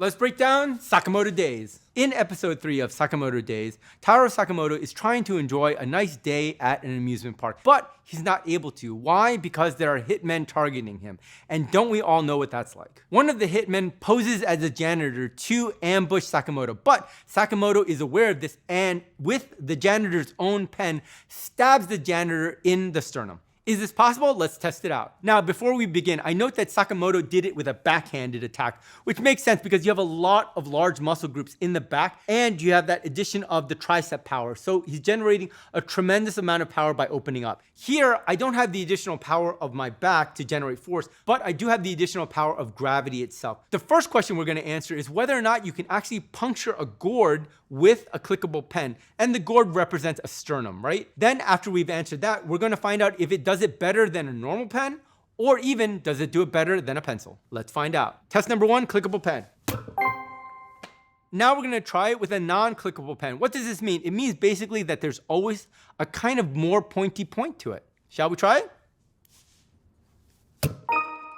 Let's break down Sakamoto Days. In episode 3 of Sakamoto Days, Taro Sakamoto is trying to enjoy a nice day at an amusement park, but he's not able to. Why? Because there are hitmen targeting him. And don't we all know what that's like? One of the hitmen poses as a janitor to ambush Sakamoto, but Sakamoto is aware of this and with the janitor's own pen, stabs the janitor in the sternum. Is this possible? Let's test it out. Now, before we begin, I note that Sakamoto did it with a backhanded attack, which makes sense because you have a lot of large muscle groups in the back and you have that addition of the tricep power. So he's generating a tremendous amount of power by opening up. Here, I don't have the additional power of my back to generate force, but I do have the additional power of gravity itself. The first question we're going to answer is whether or not you can actually puncture a gourd with a clickable pen, and the gourd represents a sternum, right? Then after we've answered that, we're going to find out if it does it better than a normal pen, or even does it do it better than a pencil? Let's find out. Test number 1, clickable pen. Now we're going to try it with a non-clickable pen. What does this mean? It means basically that there's always a kind of more pointy point to it. Shall we try it?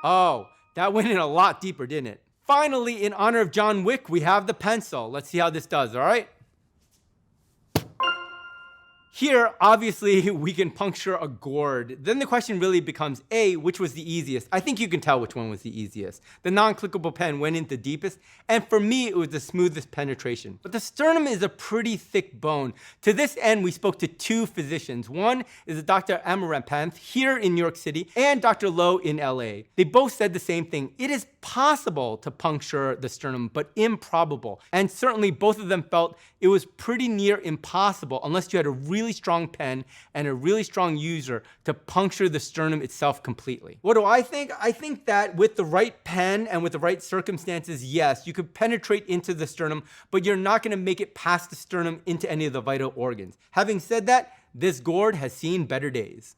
Oh, that went in a lot deeper, didn't it? Finally, in honor of John Wick, we have the pencil. Let's see how this does, all right? Here, obviously, we can puncture a gourd. Then the question really becomes, A, which was the easiest? I think you can tell which one was the easiest. The non-clickable pen went in the deepest, and for me, it was the smoothest penetration. But the sternum is a pretty thick bone. To this end, we spoke to 2 physicians. One is Dr. Amaranth here in New York City, and Dr. Lo in LA. They both said the same thing. It is possible to puncture the sternum, but improbable. And certainly, both of them felt it was pretty near impossible unless you had a really strong pen and a really strong user to puncture the sternum itself completely. What do I think? I think that with the right pen and with the right circumstances, yes, you could penetrate into the sternum, but you're not going to make it past the sternum into any of the vital organs. Having said that, this gourd has seen better days.